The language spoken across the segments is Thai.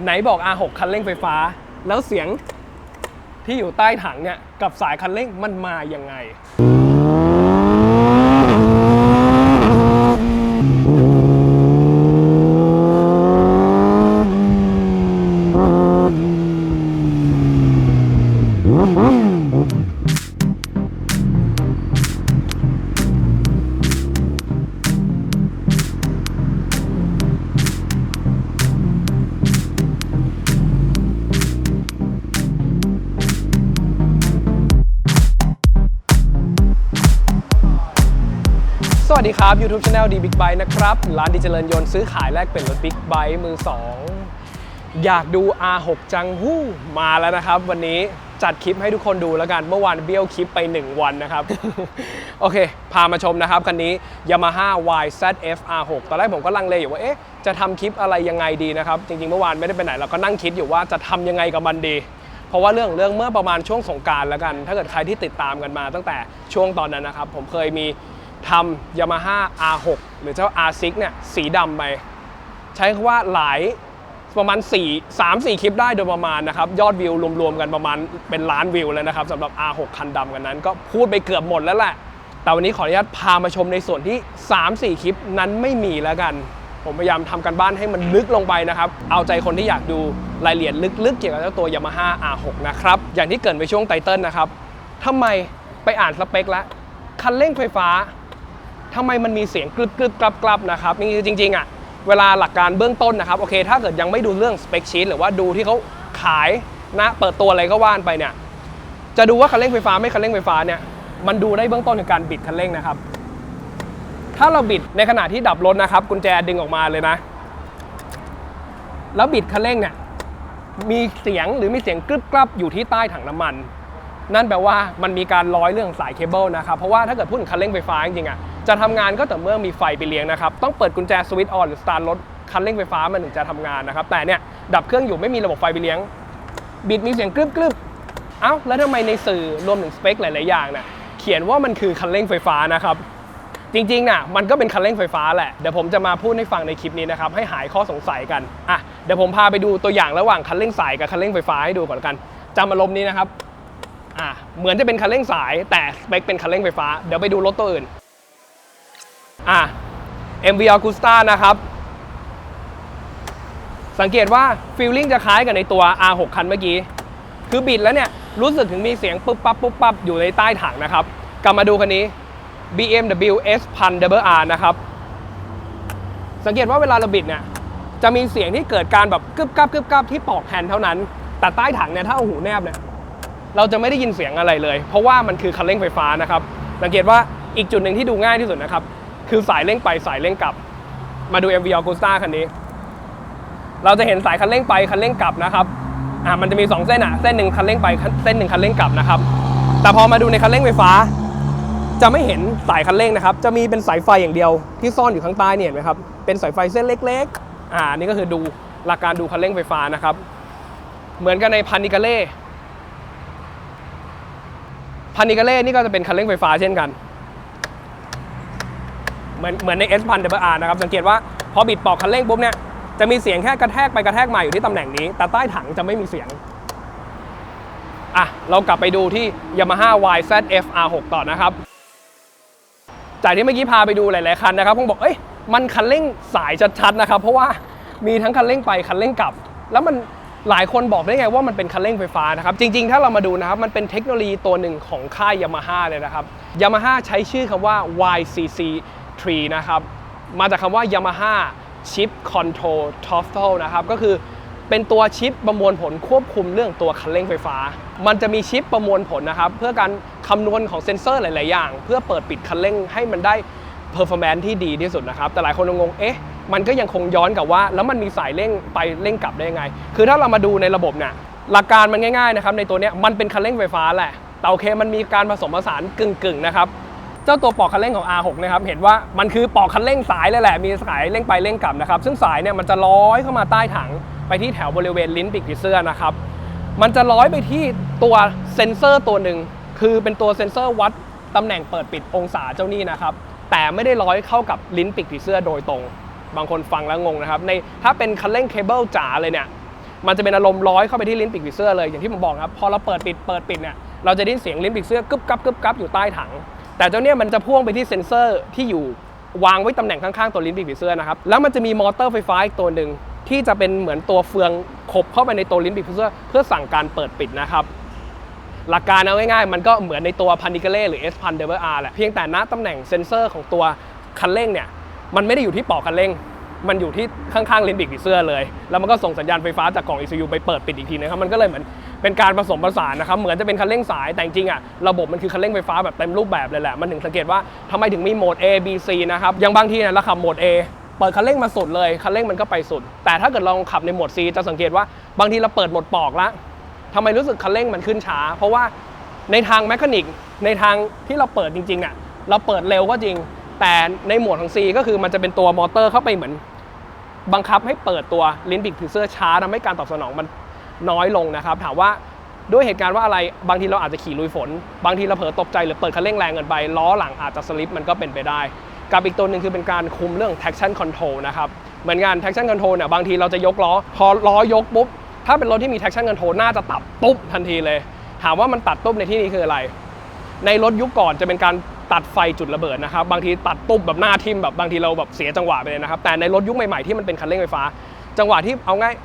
ไหนบอก R6 คันเร่งไฟฟ้าแล้วเสียงที่อยู่ใต้ถังเนี่ยกับสายคันเร่งมันมายังไงสวัสดีครับ YouTube Channel D Big Bike นะครับร้านดีเจริญยนต์ซื้อขายแลกเปลี่ยนรถ Big Bike มือ 2อยากดู R6 จังหู้มาแล้วนะครับวันนี้จัดคลิปให้ทุกคนดูแล้วกันเมื่อวานเบี้ยวคลิปไป1วันนะครับ โอเคพามาชมนะครับคันนี้ Yamaha YZF R6 ตอนแรกผมก็ลังเลอยู่ว่าจะทำคลิปอะไรยังไงดีนะครับจริงๆเมื่อวานไม่ได้ไปไหนเราก็นั่งคิดอยู่ว่าจะทำยังไงกับมันดีเพราะว่าเรื่องเมื่อประมาณช่วงสงกรานต์แล้วกันถ้าเกิดใครที่ติดตามกันมาตั้งแต่ช่วงตอนนั้นนะครับผมเคยมีทำ Yamaha R6 หรือเจ้า R6 เนี่ยสีดำไปใช้คำว่าหลายประมาณ3-4 คลิปได้โดยประมาณนะครับยอดวิวรวมๆกันประมาณเป็นล้านวิวแล้วนะครับสำหรับ R6 คันดำกันนั้นก็พูดไปเกือบหมดแล้วแหละแต่วันนี้ขออนุญาตพามาชมในส่วนที่ 3-4 คลิปนั้นไม่มีแล้วกันผมพยายามทำกันบ้านให้มันลึกลงไปนะครับเอาใจคนที่อยากดูรายละเอียดลึกๆเกี่ยวกับเจ้าตัว Yamaha R6 นะครับอย่างที่เกริ่นไปช่วงไตเติ้ลนะครับทำไมไปอ่านสเปคแล้วคันเร่งไฟฟ้าทำไมมันมีเสียงกรึบกรับนะครับจริงๆอ่ะเวลาหลักการเบื้องต้นนะครับโอเคถ้าเกิดยังไม่ดูเรื่องสเปคชีทหรือว่าดูที่เขาขายนะเปิดตัวอะไรก็ว่านไปเนี่ยจะดูว่าคันเร่งไฟฟ้าไม่คันเร่งไฟฟ้าเนี่ยมันดูได้เบื้องต้นในการบิดคันเร่งนะครับถ้าเราบิดในขณะที่ดับรถนะครับกุญแจดึงออกมาเลยนะแล้วบิดคันเร่งเนี่ยมีเสียงหรือมีเสียงกรึบกรับอยู่ที่ใต้ถังน้ำมันนั่นแปลว่ามันมีการร้อยเรื่องสายเคเบิลนะครับเพราะว่าถ้าเกิดพูดถึงคันเร่งไฟฟ้าจริงๆอ่ะจะทำงานก็แต่เมื่อมีไฟไปเลี้ยงนะครับต้องเปิดกุญแจสวิตช์ออนหรือสตาร์ทรถคันเร่งไฟฟ้ามันถึงจะทำงานนะครับแต่เนี่ยดับเครื่องอยู่ไม่มีระบบไฟไปเลี้ยงบิดมีเสียงกรึบเอ้าแล้วทำไมในสื่อรวมถึงสเปคหลายๆอย่างเนี่ยเขียนว่ามันคือคันเร่งไฟฟ้านะครับจริงๆน่ะมันก็เป็นคันเร่งไฟฟ้าแหละเดี๋ยวผมจะมาพูดให้ฟังในคลิปนี้นะครับให้หายข้อสงสัยกันเดี๋ยวผมพาไปดูตัวอย่างระหว่างคันเร่งสายกับคันเร่งไฟฟ้าให้ดูก่อนกันจำอารมณ์นี้นะครับเหมือนจะเป็นคันเร่งสายแต่สเปคเป็นคันเร่งไฟฟ้าเดี๋ยวไปดูรถตัวอื่นMV Agusta นะครับสังเกตว่าฟีลลิ่งจะคล้ายกับในตัว R6 คันเมื่อกี้คือบิดแล้วเนี่ยรู้สึกถึงมีเสียงปุ๊บปั๊บอยู่ในใต้ถังนะครับกลับมาดูคันนี้ BMW S1000 RR นะครับสังเกตว่าเวลาเราบิดเนี่ยจะมีเสียงที่เกิดการแบบกึบกับที่ปอกแฮนด์เท่านั้นแต่ใต้ถังเนี่ยถ้าเอาหูแนบเนี่ยเราจะไม่ได้ยินเสียงอะไรเลยเพราะว่ามันคือคันเร่งไฟฟ้านะครับสังเกตว่าอีกจุดหนึ่งที่ดูง่ายที่สุดนะครับคือสายเร่งไปสายเร่งกลับมาดู MV Agusta คันนี้เราจะเห็นสายคันเร่งไปคันเร่งกลับนะครับมันจะมี2เส้นเส้นหนึ่งคันเร่งไปเส้นหนึ่งคันเร่งกลับนะครับแต่พอมาดูในคันเร่งไฟฟ้าจะไม่เห็นสายคันเร่งนะครับจะมีเป็นสายไฟอย่างเดียวที่ซ่อนอยู่ข้างใต้เนี่ยเห็นไหมครับเป็นสายไฟเส้นเล็กๆนี่ก็คือดูหลักการดูคันเร่งไฟฟ้านะครับเหมือนกันในพานิกาเล่นี่ก็จะเป็นคันเร่งไฟฟ้าเช่นกันเหมือนใน S1000 RR นะครับสังเกตว่าพอบิดปอกคันเร่งปุ๊บเนี่ยจะมีเสียงแค่กระแทกไปกระแทกมาอยู่ที่ตำแหน่งนี้แต่ใต้ถังจะไม่มีเสียงเรากลับไปดูที่ Yamaha YZF R6 ต่อนะครับจากที่เมื่อกี้พาไปดูหลายๆคันนะครับผมบอกมันคันเร่งสายชัดๆนะครับเพราะว่ามีทั้งคันเร่งไปคันเร่งกลับแล้วมันหลายคนบอกได้ไงว่ามันเป็นคันเร่งไฟฟ้านะครับจริงๆถ้าเรามาดูนะครับมันเป็นเทคโนโลยีตัวหนึ่งของค่าย Yamaha เลยนะครับ Yamaha ใช้ชื่อคำว่า YCC3 นะครับมาจากคำว่า Yamaha Chip Control Throttle นะครับก็คือเป็นตัวชิปประมวลผลควบคุมเรื่องตัวคันเร่งไฟฟ้ามันจะมีชิปประมวลผลนะครับเพื่อการคำนวณของเซ็นเซอร์หลายๆอย่างเพื่อเปิดปิดคันเร่งให้มันได้ performance ที่ดีที่สุดนะครับแต่หลายคนงงมันก็ยังคงย้อนกับว่าแล้วมันมีสายเร่งไปเร่งกลับได้ยังไงคือถ้าเรามาดูในระบบเนี่ยหลักการมันง่ายๆนะครับในตัวนี้มันเป็นคันเร่งไฟฟ้าแหละแต่โอเคมันมีการผสมผสานกึ่งนะครับเจ้าตัวปอกคันเร่งของ R6 นะครับเห็นว่ามันคือปอกคันเร่งสายเลยแหละมีสายเร่งไปเร่งกลับนะครับซึ่งสายเนี่ยมันจะร้อยเข้ามาใต้ถังไปที่แถวบริเวณลิ้นปีกผีเสื้อนะครับมันจะร้อยไปที่ตัวเซ็นเซอร์ตัวหนึ่งคือเป็นตัวเซ็นเซอร์วัดตำแหน่งเปิดปิดองศาเจ้านี่นะครับแต่ไม่ได้ร้อยเข้ากับลิ้นปีกผีเสื้อโดยตรงบางคนฟังแล้วงงนะครับถ้าเป็นคันเร่งเคเบิลจ๋าเลยเนี่ย มันจะเป็นอารมณ์ร้อยเข้าไปที่ลิ้นปีกผีเสื้อเลยอย่างที่ผมบอกครับพอเราเปิดปิดเนี่ยเราจะได้ยินเสียงลิ้นปีกเสื้อกึบกับอยู่ใต้ถังแต่เจ้าเนี่ยมันจะพ่วงไปที่เซ็นเซอร์ที่อยู่วางไว้ตำแหน่งข้างๆตัวลิ้นปีกผีเสื้อนะครับแล้วมันจะมีมอเตอร์ไฟฟ้าอีกตัวหนึ่งที่จะเป็นเหมือนตัวเฟืองขบเข้าไปในตัวลิ้นปีกผีเสื้อเพื่อสั่งการเปิดปิดนะครับหลักการเอาง่ายๆมันก็เหมือนในตัวพันนิเกเล่หรือ S1000 DBR แหละเพียงแต่ณตำแหน่งเซ็นเซอร์ของตัวคันเร่งเนี่ยมันไม่ได้อยู่ที่ปลอกคันเร่งมันอยู่ที่ข้างๆลิ้นปีกผีเสื้อเลยแล้วมันก็ส่งสัญญาณไฟฟ้าจากกล่อง ECU ไปเปิดปิดอีกทีนะครับมันก็เลยเหมือนเป็นการผสมผสานนะครับเหมือนจะเป็นคันเร่งสายแต่จริงๆอ่ะระบบมันคือคันเร่งไฟฟ้าแบบเต็มรูปแบบเลยแหละมันถึงสังเกตว่าทำไมถึงมีโหมด A B C นะครับอย่างบางทีเนี่ยเราขับโหมด A เปิดคันเร่งมาสุดเลยคันเร่งมันก็ไปสุดแต่ถ้าเกิดลองขับในโหมด C จะสังเกตว่าบางทีเราเปิดโหมดปอกแล้วทำไมรู้สึกคันเร่งมันขึ้นช้าเพราะว่าในทางแมคานิกในทางที่เราเปิดจริงๆอ่ะเราเปิดเร็วก็จริงแต่ในโหมดของ C ก็คือมันจะเป็นตัวมอเตอร์เข้าไปเหมือนบังคับให้เปิดตัวลิ้นปีกผีเสื้อช้าทำให้การตอบสนองมันน้อยลงนะครับถามว่าด้วยเหตุการณ์ว่าอะไรบางทีเราอาจจะขี่ลุยฝนบางทีเราเผลอตกใจหรือเปิดคันเร่งแรงเกินไปล้อหลังอาจจะสลิปมันก็เป็นไปได้กับอีกตัวหนึ่งคือเป็นการคุมเรื่อง traction control นะครับเหมือนกัน traction control เนี่ยบางทีเราจะยกล้อพอล้อยกปุ๊บถ้าเป็นรถที่มี traction control น่าจะตัดตุ๊บทันทีเลยถามว่ามันตัดตุ๊บในที่นี้คืออะไรในรถยุคก่อนจะเป็นการตัดไฟจุดระเบิดนะครับบางทีตัดตุ๊บแบบหน้าทิ่มแบบบางทีเราแบบเสียจังหวะไปเลยนะครับแต่ในรถยุคใหม่ๆที่มันเป็นคันเร่งไฟฟ้าจังหวะที่เอาง่าย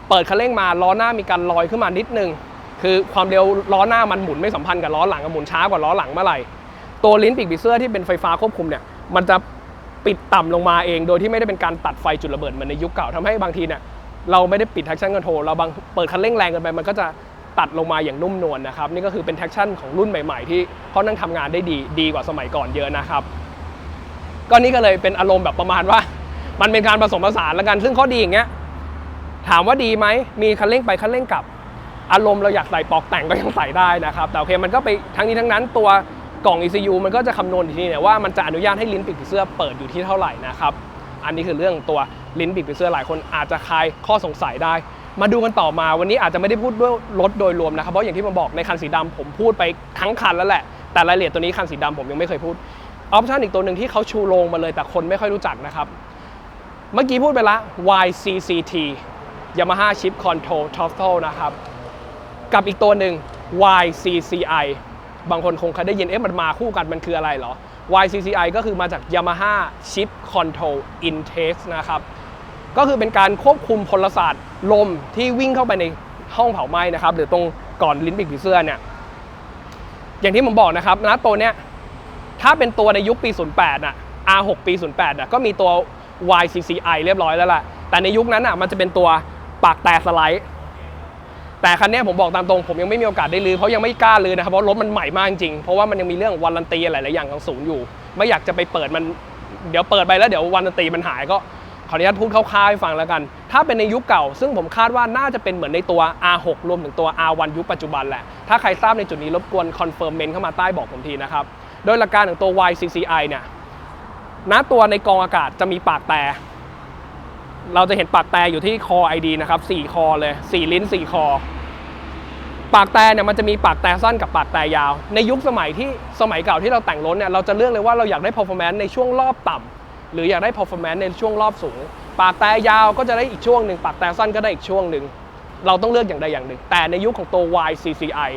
เปิดคันเร่งมาล้อหน้ามีการลอยขึ้นมานิดนึงคือความเร็วล้อหน้ามันหมุนไม่สัมพันธ์กับล้อหลังหมุนช้ากว่าล้อหลังเมื่อไหร่ตัวลิ้นปีกผีเสื้อที่เป็นไฟฟ้าควบคุมเนี่ยมันจะปิดต่ำลงมาเองโดยที่ไม่ได้เป็นการตัดไฟจุดระเบิดเหมือนในยุคเก่าทำให้บางทีเนี่ยเราไม่ได้ปิด traction control เราเปิดคันเร่งแรงเกินไปมันก็จะตัดลงมาอย่างนุ่มนวลนะครับนี่ก็คือเป็น traction ของรุ่นใหม่ๆที่เขานั่งทำงานได้ดีกว่าสมัยก่อนเยอะนะครับก็นี่ก็เลยเป็นอารมณ์แบบประมาณว่ามันเป็นการผสมผสานแล้วกันซึ่งข้อดีอย่างเงี้ยถามว่าดีไหมมีคันเร่งไปคันเร่งกลับอารมณ์เราอยากใส่ปลอกแต่งก็ยังใส่ได้นะครับแต่โอเคมันก็ไปทั้งนี้ทั้งนั้นตัวกล่อง ECU มันก็จะคำนวณอีกทีเนี่ยว่ามันจะอนุญาตให้ลิ้นปีกผีเสื้อเปิดอยู่ที่เท่าไหร่นะครับอันนี้คือเรื่องตัวลิ้นปีกผีเสื้อหลายคนอาจจะคลายข้อสงสัยได้มาดูกันต่อมาวันนี้อาจจะไม่ได้พูดด้วยรถโดยรวมนะครับเพราะอย่างที่ผมบอกในคันสีดำผมพูดไปทั้งคันแล้วแหละแต่รายละเอียดตัวนี้คันสีดำผมยังไม่เคยพูดออปชันอีกตัวหนึ่งที่เขาชูโรงมาเลยแต่คนไม่ค่อยรู้จักนะครับเมื่อกี้พูดไปละ YCCT Yamaha Chip Control Throttle นะครับกับอีกตัวหนึ่ง YCCI บางคนคงเคยได้ยินมันมาคู่กันมันคืออะไรเหรอ YCCI ก็คือมาจาก Yamaha Chip Control Intake นะครับก็คือเป็นการควบคุมพลศาสตร์ลมที่วิ่งเข้าไปในห้องเผาไหม้นะครับหรือตรงก่อนลิ้นปีกผีเสื้อเนี่ยอย่างที่ผมบอกนะครับนะตัวเนี้ยถ้าเป็นตัวในยุคปี 08 R6 ปี 08 ก็มีตัว YCCI เรียบร้อยแล้วล่ะแต่ในยุคนั้นมันจะเป็นตัวปากแตกสไลด์แต่คันนี้ผมบอกตามตรงผมยังไม่มีโอกาสได้ลื้อเพราะยังไม่กล้าลื้อนะครับเพราะรถมันใหม่มากจริงเพราะว่ามันยังมีเรื่องวารันตีหลายๆอย่างของศูนย์อยู่ไม่อยากจะไปเปิดมันเดี๋ยวเปิดไปแล้วเดี๋ยววารันตีมันหายก็ขออนุญาตพูดคร่าวๆให้ฟังแล้วกันถ้าเป็นในยุคเก่าซึ่งผมคาดว่าน่าจะเป็นเหมือนในตัว R6 รวมถึงตัว R1 ยุคปัจจุบันแหละถ้าใครทราบในจุดนี้รบกวนคอนเฟิร์มเมนต์เข้ามาใต้บอกผมทีนะครับโดยหลักการของตัว YCCI เนี่ยณตัวในกองอากาศจะมีปากแต่เราจะเห็นปากแต่อยู่ที่คอ ID นะครับ4คอเลย4ลิ้น4คอปากแต่เนี่ยมันจะมีปากแต่สั้นกับปากแต่ยาวในยุคสมัยเก่าที่เราแต่งรถเนี่ยเราจะเลือกเลยว่าเราอยากได้ performance ในช่วงรอบต่ำหรืออยากได้ performance ในช่วงรอบสูงปากแต่ยาวก็จะได้อีกช่วงหนึ่งปากแต่สั้นก็ได้อีกช่วงหนึ่งเราต้องเลือกอย่างใดอย่างหนึ่งแต่ในยุคของตัว YCCI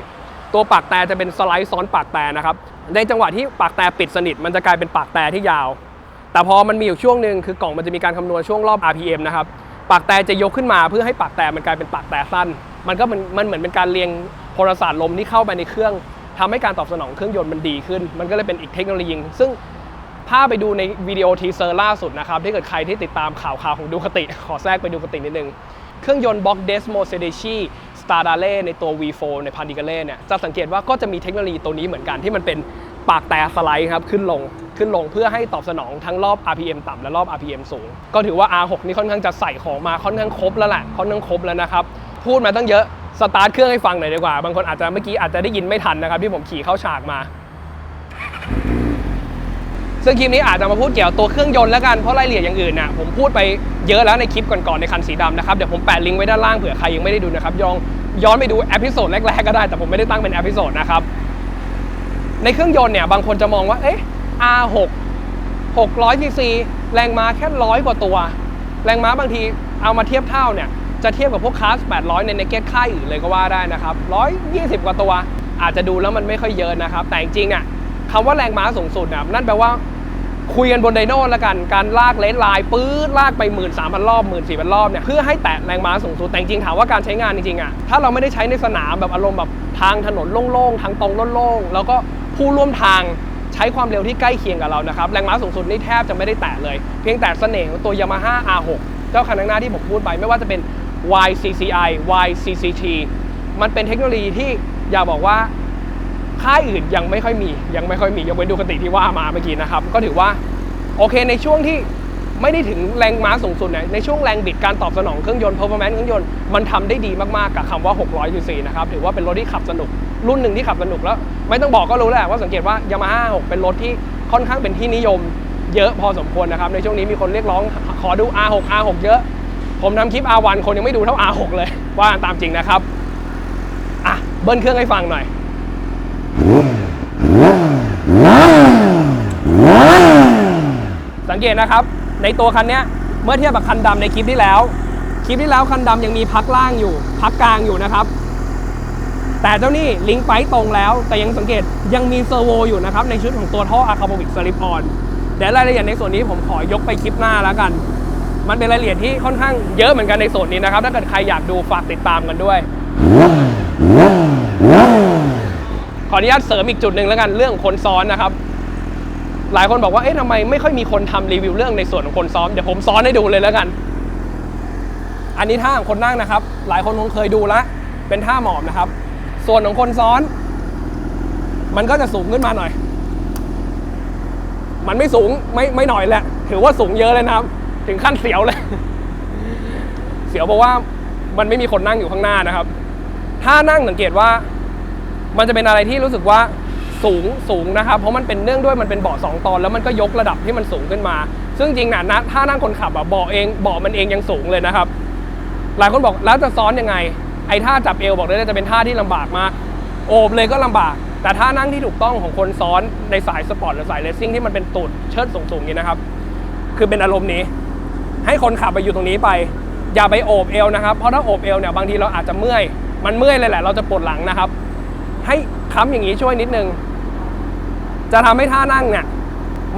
ตัวปากแต่จะเป็นสไลด์ซ้อนปากแต่นะครับในจังหวะที่ปากแต่ปิดสนิทมันจะกลายเป็นปากแต่ที่ยาวแต่พอมันมีอยู่ช่วงหนึ่งคือกล่องมันจะมีการคำนวณช่วงรอบ RPM นะครับปากแต่จะยกขึ้นมาเพื่อให้ปากแต่มันกลายเป็นปากแต่สั้นมันเหมือนเป็นการเรียงพลศาสตร์ลมที่เข้าไปในเครื่องทำให้การตอบสนองเครื่องยนต์มันดีขึ้นมันก็เลยเป็นอีกเทคโนโลยีซึ่งถ้าไปดูในวิดีโอทีเซอร์ล่าสุดนะครับถ้าเกิดใครที่ติดตามข่าวของดูคติขอแทรกไปดูคตินิดนึงเครื่องยนต์ Box Desmo Sedici Stradale ในตัว V4 ในพันดิกาเล่เนี่ยจะสังเกตว่าก็จะมีเทคโนโลยีตัวนี้เหมือนกันที่มันเป็นปากแต่สไลด์ครับขึ้นลงเพื่อให้ตอบสนองทั้งรอบ RPM ต่ำและรอบ RPM สูงก็ถือว่า R6 นี่ค่อนข้างจะใส่ของมาค่อนข้างครบแล้วแหละค่อนข้างครบแล้วนะครับพูดมาตั้งเยอะสตาร์ทเครื่องให้ฟังหน่อยดีกว่าบางคนอาจจะเมื่อกี้อาจจะได้ยินไม่ทันนะครับที่ผมขี่เข้าฉากมาซึ่งคลิปนี้อาจจะมาพูดเกี่ยวกับตัวเครื่องยนต์แล้วกันเพราะรายละเอียดอย่างอื่นน่ะผมพูดไปเยอะแล้วในคลิปก่อนๆในคันสีดำนะครับเดี๋ยวผมแปะลิงก์ไว้ด้านล่างเผื่อใครยังไม่ได้ดูนะครับย้อนไปดูเอพิโซดแรกๆก็ได้แต่ผมไม่ได้ตั้งเป็นเอพิโซดนะครับในเครื่องยนต์เนี่ยบางคนจะมองว่าR6 600 cc แรงม้าแค่100 กว่าตัวแรงม้าบางทีเอามาเทียบเท่าเนี่ย จะเทียบกับพวกคลาส800ใน Naked ค่ายอื่นเลยก็ว่าได้นะครับ120กว่าตัวอาจจะดูแล้วมันไม่ค่อยเยอะนะครับแต่จริงๆอ่ะคำว่าแรงม้าสูงสุดนะนั่นแปลว่าคุยกันบนไดโน่แล้วกันการลากเลนไลน์ปื๊ดลากไป 13,000 รอบ 14,000 รอบเนี่ยเพื่อให้แตะแรงม้าสูงสุดแต่จริงๆถามว่าการใช้งานจริงๆอ่ะถ้าเราไม่ได้ใช้ในสนามแบบอารมณ์แบบทางถนนโล่งๆทางตรงโล่งๆแล้วก็ผู้ร่วมทางใช้ความเร็วที่ใกล้เคียงกับเรานะครับแรงม้าสูงสุดนี่แทบจะไม่ได้แตะเลยเพียงแต่เสน่ห์ของตัว Yamaha R6 เจ้าคันข้างหน้าที่ผมพูดไปไม่ว่าจะเป็น YCCI YCCT มันเป็นเทคโนโลยีที่อยากบอกว่าค่ายอื่นยังไม่ค่อยมียกเว้นดูคติที่ว่ามาเมื่อกี้นะครับก็ถือว่าโอเคในช่วงที่ไม่ได้ถึงแรงม้าสูงสุดในช่วงแรงบิดการตอบสนองเครื่องยนต์ performance เครื่องยนต์มันทำได้ดีมากๆกับคำว่า600 cc นะครับถือว่าเป็นรถที่ขับสนุกรุ่นหนึ่งที่ขับสนุกแล้วไม่ต้องบอกก็รู้แหละว่าสังเกตว่า Yamaha 6เป็นรถที่ค่อนข้างเป็นที่นิยมเยอะพอสมควรนะครับในช่วงนี้มีคนเรียกร้องขอดู R6 เยอะผมทำคลิป R1 คนยังไม่ดูเท่า R6 เลยว่าตามจริงนะครับอ่ะเบิ้ลเครื่องให้ฟังหน่อยสังเกตนะครับในตัวคันนี้เมื่อเทียบกับคันดำในคลิปที่แล้วคันดำยังมีพักล่างอยู่พักกลางอยู่นะครับแต่เจ้านี่ลิงก์ไปตรงแล้วแต่ยังสังเกตยังมีเซอร์โวอยู่นะครับในชุดของตัวท่ออะคาโบวิกสลิปออนเดี๋ยวรายละเอียดในส่วนนี้ผมขอยกไปคลิปหน้าแล้วกันมันเป็นรายละเอียดที่ค่อนข้างเยอะเหมือนกันในส่วนนี้นะครับถ้าเกิดใครอยากดูฝากติดตามกันด้วยขออนุญาตเสริมอีกจุดหนึ่งแล้วกันเรื่องคนซ้อนนะครับหลายคนบอกว่าเอ๊ะทำไมไม่ค่อยมีคนทำรีวิวเรื่องในส่วนของคนซ้อนเดี๋ยวผมซ้อนให้ดูเลยแล้วกันอันนี้ท่าของคนนั่งนะครับหลายคนคงเคยดูแล้วเป็นท่าหมอบนะครับส่วนของคนซ้อนมันก็จะสูงขึ้นมาหน่อยมันไม่สูงไม่หน่อยแหละถือว่าสูงเยอะเลยนะครับถึงขั้นเสียวเลยเสียวเพราะว่ามันไม่มีคนนั่งอยู่ข้างหน้านะครับถ้านั่งสังเกตว่ามันจะเป็นอะไรที่รู้สึกว่าสูงนะครับเพราะมันเป็นเนื่องด้วยมันเป็นเบาะ2ตอนแล้วมันก็ยกระดับที่มันสูงขึ้นมาซึ่งจริงนะถ้านั่งคนขับเบาะมันเองยังสูงเลยนะครับหลายคนบอกแล้วจะซ้อนยังไงไอ้ท่าจับเอวบอกเลยจะเป็นท่าที่ลำบากมากโอบเลยก็ลำบากแต่ท่านั่งที่ถูกต้องของคนซ้อนในสายสปอร์ตหรือสายเรซซิ่งที่มันเป็นตูดเชิดสูงๆนี้นะครับคือเป็นอารมณ์นี้ให้คนขับไปอยู่ตรงนี้ไปอย่าไปโอบเอวนะครับเพราะถ้าโอบเอวเนี่ยบางทีเราอาจจะเมื่อยมันเมื่อยเลยแหละเราจะปวดหลังนะครับให้ค้ำอย่างนี้ช่วยนิดนึงจะทำให้ท่านั่งเนี่ย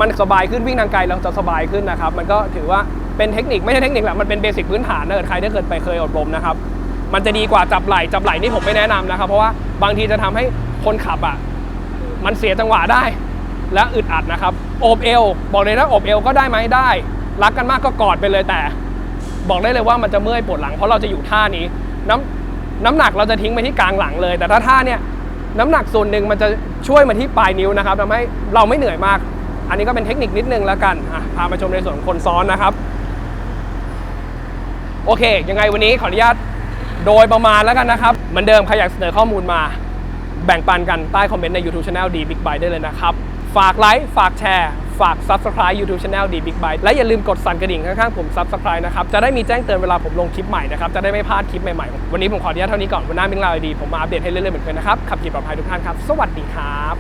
มันสบายขึ้นวิ่งทางไกลเราจะสบายขึ้นนะครับมันก็ถือว่าเป็นเทคนิคไม่ใช่เทคนิคแหละมันเป็นเบสิกพื้นฐานนะใครได้เคยอบรมนะครับมันจะดีกว่าจับไหล่นี่ผมไม่แนะนำนะครับเพราะว่าบางทีจะทำให้คนขับมันเสียจังหวะได้และอึดอัดนะครับโอบเอวบอกเลยนะโอบเอวก็ได้ไหมได้รักกันมากก็กอดไปเลยแต่บอกได้เลยว่ามันจะเมื่อยปวดหลังเพราะเราจะอยู่ท่านี้น้ำหนักเราจะทิ้งไปที่กลางหลังเลยแต่ถ้าท่าเนี่ยน้ำหนักส่วนหนึ่งมันจะช่วยมาที่ปลายนิ้วนะครับทำให้เราไม่เหนื่อยมากอันนี้ก็เป็นเทคนิคนิดนึงแล้วกันพามาชมในส่วนของคนซ้อนนะครับโอเคยังไงวันนี้ขออนุญาตโดยประมาณแล้วกันนะครับเหมือนเดิมใครอยากเสนอข้อมูลมาแบ่งปันกันใต้คอมเมนต์ใน YouTube Channel D Big Bike ได้เลยนะครับฝากไลค์ฝากแชร์ฝาก Subscribe YouTube Channel D Big Bike และอย่าลืมกดสั่นกระดิ่งข้างๆผม Subscribe นะครับจะได้มีแจ้งเตือนเวลาผมลงคลิปใหม่นะครับจะได้ไม่พลาดคลิปใหม่ๆวันนี้ผมขออนุญาตเท่านี้ก่อนวันหน้ามีเรื่องราวดีผมมาอัปเดตให้เรื่อยๆเหมือนกันนะครับขับขี่ปลอดภัยทุกท่านครับสวัสดีครับ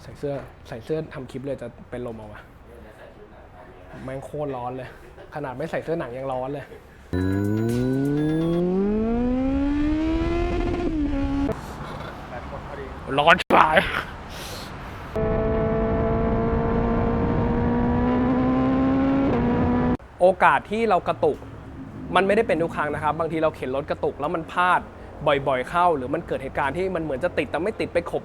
ใส่เสื้อทำคลิปเลยจะเป็นลมเอาวะแม่งโคตรร้อนเลยขนาดไม่ใส่เสื้อหนังยังร้อนเลยร้อนสายโอกาสที่เรากระตุกมันไม่ได้เป็นทุกครั้งนะครับบางทีเราเข็นรถกระตุกแล้วมันพลาดบ่อยๆเข้าหรือมันเกิดเหตุการณ์ที่มันเหมือนจะติดแต่ไม่ติดไปขบ